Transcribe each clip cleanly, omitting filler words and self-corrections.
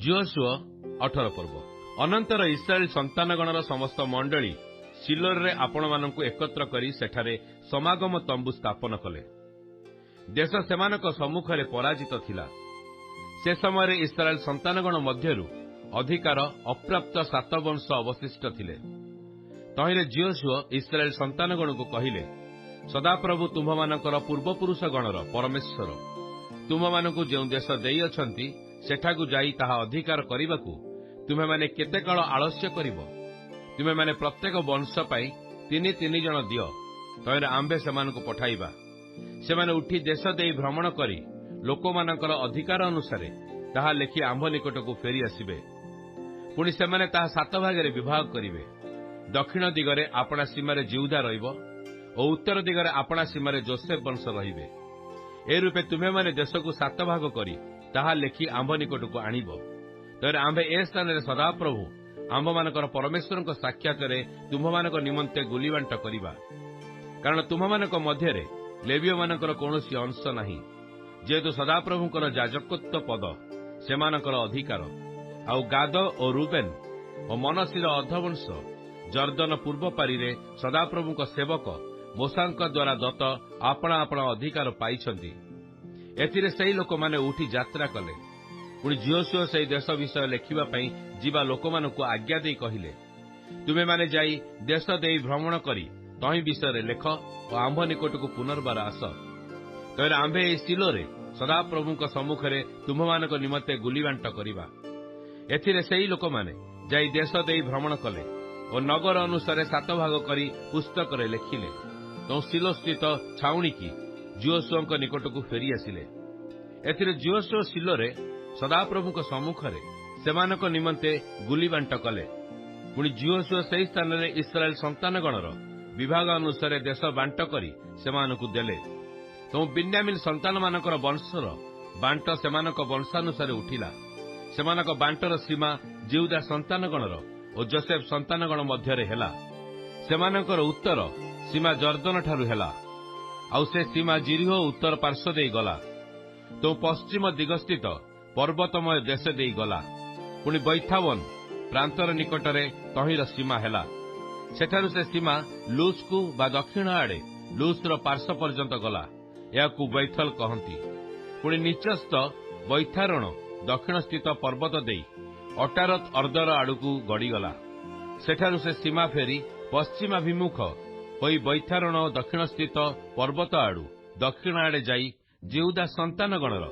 ଯୋଶୁଆ 18 ପର୍ବ। ଅନନ୍ତର ଇସ୍ରାଏଲ ସନ୍ତାନଗଣର ସମସ୍ତ ମଣ୍ଡଳୀ ଶିଲୋରରେ ଆପଣମାନଙ୍କୁ ଏକତ୍ର କରି ସେଠାରେ ସମାଗମ ତମ୍ବୁ ସ୍ଥାପନ କଲେ। ଦେଶ ସେମାନଙ୍କ ସମ୍ମୁଖରେ ପରାଜିତ ଥିଲା। ସେ ସମୟରେ ଇସ୍ରାଏଲ ସନ୍ତାନଗଣ ମଧ୍ୟରୁ ଅଧିକାର ଅପ୍ରାପ୍ତ 7 ବଂଶ ଅବଶିଷ୍ଟ ଥିଲେ। ତହିଁରେ ଯୋଶୁଆ ଇସ୍ରାଏଲ ସନ୍ତାନଗଣକୁ କହିଲେ, ସଦାପ୍ରଭୁ ତୁମ୍ଭମାନଙ୍କର ପୂର୍ବପୁରୁଷ ଗଣର ପରମେଶ୍ୱର ତୁମ୍ଭମାନଙ୍କୁ ଯେଉଁ ଦେଶ ଦେଇଅଛନ୍ତି ସେଠାକୁ ଯାଇ ତାହା ଅଧିକାର କରିବାକୁ ତୁମେମାନେ କେତେ କାଳ ଆଳସ୍ୟ କରିବ? ତୁମେମାନେ ପ୍ରତ୍ୟେକ ବଂଶ ପାଇଁ 3 ଜଣ ଦିଅ, ତହିଁରେ ଆମ୍ଭେ ସେମାନଙ୍କୁ ପଠାଇବା। ସେମାନେ ଉଠି ଦେଶ ଦେଇ ଭ୍ରମଣ କରି ଲୋକମାନଙ୍କର ଅଧିକାର ଅନୁସାରେ ତାହା ଲେଖି ଆମ୍ଭ ନିକଟକୁ ଫେରି ଆସିବେ। ପୁଣି ସେମାନେ ତାହା 7 ଭାଗରେ ବିଭାଗ କରିବେ। ଦକ୍ଷିଣ ଦିଗରେ ଆପଣା ସୀମାରେ ଜିହୁଦା ରହିବ ଓ ଉତ୍ତର ଦିଗରେ ଆପଣା ସୀମାରେ ଯୋସେଫ ବଂଶ ରହିବେ। ଏ ରୂପେ ତୁମେମାନେ ଦେଶକୁ 7 ଭାଗ କରି ତାହା ଲେଖି ଆମ୍ଭ ନିକଟକୁ ଆଣିବ। ତହିଁରେ ଆମ୍ଭେ ଏ ସ୍ଥାନରେ ସଦାପ୍ରଭୁ ଆମ୍ଭମାନଙ୍କର ପରମେଶ୍ୱରଙ୍କ ସାକ୍ଷାତରେ ତୁମ୍ଭମାନଙ୍କ ନିମନ୍ତେ ଗୁଲିବାଣ୍ଟ କରିବା। କାରଣ ତୁମ୍ଭମାନଙ୍କ ମଧ୍ୟରେ ଲେବୀୟମାନଙ୍କର କୌଣସି ଅଂଶ ନାହିଁ, ଯେହେତୁ ସଦାପ୍ରଭୁଙ୍କର ଯାଜକତ୍ୱ ପଦ ସେମାନଙ୍କର ଅଧିକାର। ଆଉ ଗାଦ ଓ ରୁବେନ ଓ ମନଶୀର ଅର୍ଦ୍ଧବଂଶ ଜର୍ଦ୍ଦନ ପୂର୍ବ ପାରିରେ ସଦାପ୍ରଭୁଙ୍କ ସେବକ ମୋଶାଙ୍କ ଦ୍ୱାରା ଦତ୍ତ ଆପଣା ଆପଣା ଅଧିକାର ପାଇଛନ୍ତି। ଏଥିରେ ସେହି ଲୋକମାନେ ଉଠି ଯାତ୍ରା କଲେ। ପୁଣି ଯୋଶୁଆ ସେହି ଦେଶ ବିଷୟ ଲେଖିବା ପାଇଁ ଯିବା ଲୋକମାନଙ୍କୁ ଆଜ୍ଞା ଦେଇ କହିଲେ, ତୁମେମାନେ ଯାଇ ଦେଶ ଦେଇ ଭ୍ରମଣ କରି ତହିଁ ବିଷୟରେ ଲେଖ ଓ ଆମ୍ଭ ନିକଟକୁ ପୁନର୍ବାର ଆସ। ତହିଁରେ ଆମ୍ଭେ ଏହି ଶିଲୋରେ ସଦାପ୍ରଭୁଙ୍କ ସମ୍ମୁଖରେ ତୁମ୍ଭମାନଙ୍କ ନିମନ୍ତେ ଗୁଲିବାଣ୍ଟ କରିବା। ଏଥିରେ ସେହି ଲୋକମାନେ ଯାଇ ଦେଶ ଦେଇ ଭ୍ରମଣ କଲେ ଓ ନଗର ଅନୁସାରେ 7 ଭାଗ କରି ପୁସ୍ତକରେ ଲେଖିଲେ। ତେଣୁ ଶିଲୋସ୍ଥିତ ଛାଉଣିକି ଯୋଶୁଆଙ୍କ ନିକଟକୁ ଫେରି ଆସିଲେ। ଏଥିରେ ଯୋଶୁଆ ଶିଲୋରେ ସଦାପ୍ରଭୁଙ୍କ ସମ୍ମୁଖରେ ସେମାନଙ୍କ ନିମନ୍ତେ ଗୁଲିବାଣ୍ଟ କଲେ। ପୁଣି ଯୋଶୁଆ ସେହି ସ୍ଥାନରେ ଇସ୍ରାଏଲ ସନ୍ତାନଗଣର ବିଭାଗ ଅନୁସାରେ ଦେଶ ବାଣ୍ଟ କରି ସେମାନଙ୍କୁ ଦେଲେ। ତେଣୁ ବିନ୍ୟାମିନ ସନ୍ତାନମାନଙ୍କର ବଂଶର ବାଣ୍ଟ ସେମାନଙ୍କ ବଂଶାନୁସାରେ ଉଠିଲା। ସେମାନଙ୍କ ବାଣ୍ଟର ସୀମା ଜିହୁଦା ସନ୍ତାନଗଣର ଓ ଯୋସେଫ ସନ୍ତାନଗଣ ମଧ୍ୟରେ ହେଲା। ସେମାନଙ୍କର ଉତ୍ତର ସୀମା ଜର୍ଦ୍ଦନଠାରୁ ହେଲା, ଆଉ ସେ ସୀମା ଜିରିହୋ ଉତ୍ତର ପାର୍ଶ୍ୱ ଦେଇ ଗଲା। ତେଣୁ ପଶ୍ଚିମ ଦିଗସ୍ଥିତ ପର୍ବତମୟ ଦେଶ ଦେଇ ଗଲା। ପୁଣି ବୈଥାବନ ପ୍ରାନ୍ତର ନିକଟରେ ତହିଁର ସୀମା ହେଲା। ସେଠାରୁ ସେ ସୀମା ଲୁଜ୍କୁ ବା ଦକ୍ଷିଣ ଆଡ଼େ ଲୁଜ୍ର ପାର୍ଶ୍ୱ ପର୍ଯ୍ୟନ୍ତ ଗଲା। ଏହାକୁ ବୈଥଲ କହନ୍ତି। ପୁଣି ନିଚସ୍ଥ ବୈଥାରଣ ଦକ୍ଷିଣସ୍ଥିତ ପର୍ବତ ଦେଇ ଅଟାରତ ଅର୍ଦ୍ଦର ଆଡ଼କୁ ଗଡ଼ିଗଲା। ସେଠାରୁ ସେ ସୀମା ଫେରି ପଶ୍ଚିମାଭିମୁଖ ହୋଇ ବୈଥାରଣ ଦକ୍ଷିଣସ୍ଥିତ ପର୍ବତ ଆଡ଼ୁ ଦକ୍ଷିଣ ଆଡ଼େ ଯାଇ ଜିହୁଦା ସନ୍ତାନଗଣର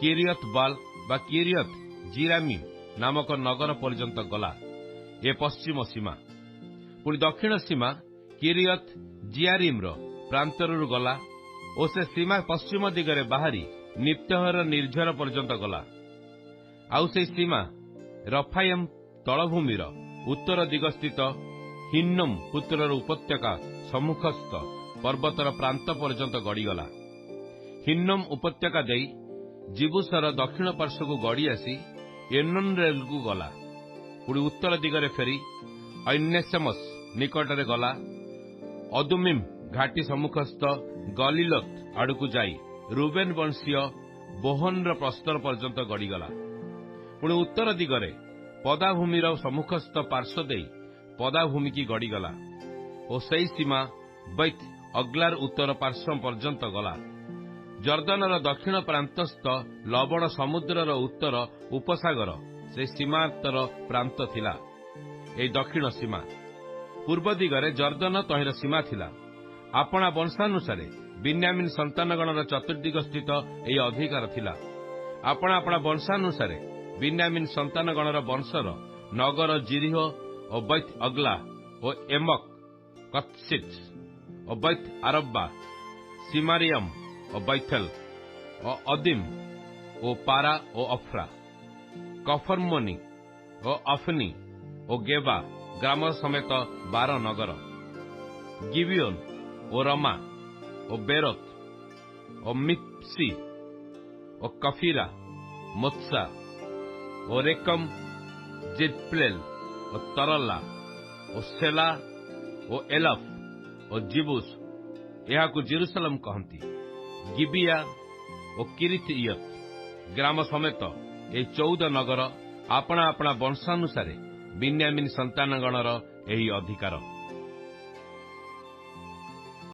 କିରିୟତ ବାଲ ବା କିରିୟତ ଜିରାମିମ ନାମକ ନଗର ପର୍ଯ୍ୟନ୍ତ ଗଲା। ଏ ପଶ୍ଚିମ ସୀମା। ପୁଣି ଦକ୍ଷିଣ ସୀମା କିରିୟତ ଜିଆରିମର ପ୍ରାନ୍ତରରୁ ଗଲା ଓ ସେ ସୀମା ପଶ୍ଚିମ ଦିଗରେ ବାହାରି ନିପ୍ତହର ନିର୍ଝର ପର୍ଯ୍ୟନ୍ତ ଗଲା। ଆଉ ସେହି ସୀମା ରଫାୟମ ତଳଭୂମିର ଉତ୍ତର ଦିଗସ୍ଥିତ ହିନ୍ନୋମ ପୁତ୍ରର ଉପତ୍ୟକା ସମ୍ମୁଖସ୍ଥ ପର୍ବତର ପ୍ରାନ୍ତ ପର୍ଯ୍ୟନ୍ତ ଗଡ଼ିଗଲା। ହିନ୍ନୋମ ଉପତ୍ୟକା ଦେଇ ଜିବୁସର ଦକ୍ଷିଣ ପାର୍ଶ୍ୱକୁ ଗଡ଼ି ଆସି ଏନୋନରେଲକୁ ଗଲା। ପୁଣି ଉତ୍ତର ଦିଗରେ ଫେରି ଐନେସେମସ୍ ନିକଟରେ ଗଲା। ଅଦୁମିମ୍ ଘାଟି ସମ୍ମୁଖସ୍ଥ ଗଲିଲୋତ ଆଡ଼କୁ ଯାଇ ରୁବେନ ବଂଶୀୟ ବୋହନର ପ୍ରସ୍ତର ପର୍ଯ୍ୟନ୍ତ ଗଡ଼ିଗଲା। ପୁଣି ଉତ୍ତର ଦିଗରେ ପଦାଭୂମିର ସମ୍ମୁଖସ୍ଥ ପାର୍ଶ୍ୱ ଦେଇ ପଦାଭୂମିକି ଗଡ଼ିଗଲା ଓ ସେହି ସୀମା ବୈତ୍ ଅଗ୍ଲାର ଉତ୍ତର ପାର୍ଶ୍ୱ ପର୍ଯ୍ୟନ୍ତ ଗଲା। ଜର୍ଦ୍ଦନର ଦକ୍ଷିଣ ପ୍ରାନ୍ତସ୍ଥ ଲବଣ ସମୁଦ୍ରର ଉତ୍ତର ଉପସାଗର ସେହି ସୀମାନ୍ତର ପ୍ରାନ୍ତ ଥିଲା। ଏହି ଦକ୍ଷିଣ ସୀମା। ପୂର୍ବ ଦିଗରେ ଜର୍ଦ୍ଦନ ତହିଁର ସୀମା ଥିଲା। ଆପଣା ବଂଶାନୁସାରେ ବିନ୍ୟାମିନ ସନ୍ତାନଗଣର ଚତୁର୍ଦିଗସ୍ଥିତ ଏହି ଅଧିକାର ଥିଲା। ଆପଣା ଆପଣା ବଂଶାନୁସାରେ ବିନ୍ୟାମିନ ସନ୍ତାନଗଣର ବଂଶର ନଗର ଜିରିହୋ ଓ ବୈତ୍ ଅଗ୍ଲା ଓ ଏମକ କତ୍ସିତ୍ ଓ ବୈତ୍ ଆରବ୍ବା ସିମାରିୟମ ଓ ବୈଥେଲ ଓ ଅଦିମ ଓ ପାରା ଓ ଅଫ୍ରା କଫର୍ମୋନି ଓ ଅଫନି ଓ ଗେବା ଗ୍ରାମ ସମେତ 12 ନଗର, ଗିବିଓନ ଓ ରମା ଓ ବେରୋତ ଓ ମିପ୍ସି ଓ କଫିରା ମୋତ୍ସା ଓ ରେକମ ଜିଦପ୍ଲେଲ ଓ ତରଲା ଓ ସେଲା ଓ ଏଲଫ ଓ ଜିବୁସ, ଏହାକୁ ଜେରୁସାଲେମ କହନ୍ତି। ଗିବିଆ ଓ କିରିଥଇୟତ ଗ୍ରାମ ସମେତ ଏହି 14 ନଗର ଆପଣା ଆପଣା ବଂଶାନୁସାରେ ବିନ୍ୟାମିନ୍ ସନ୍ତାନଗଣର ଏହି ଅଧିକାର।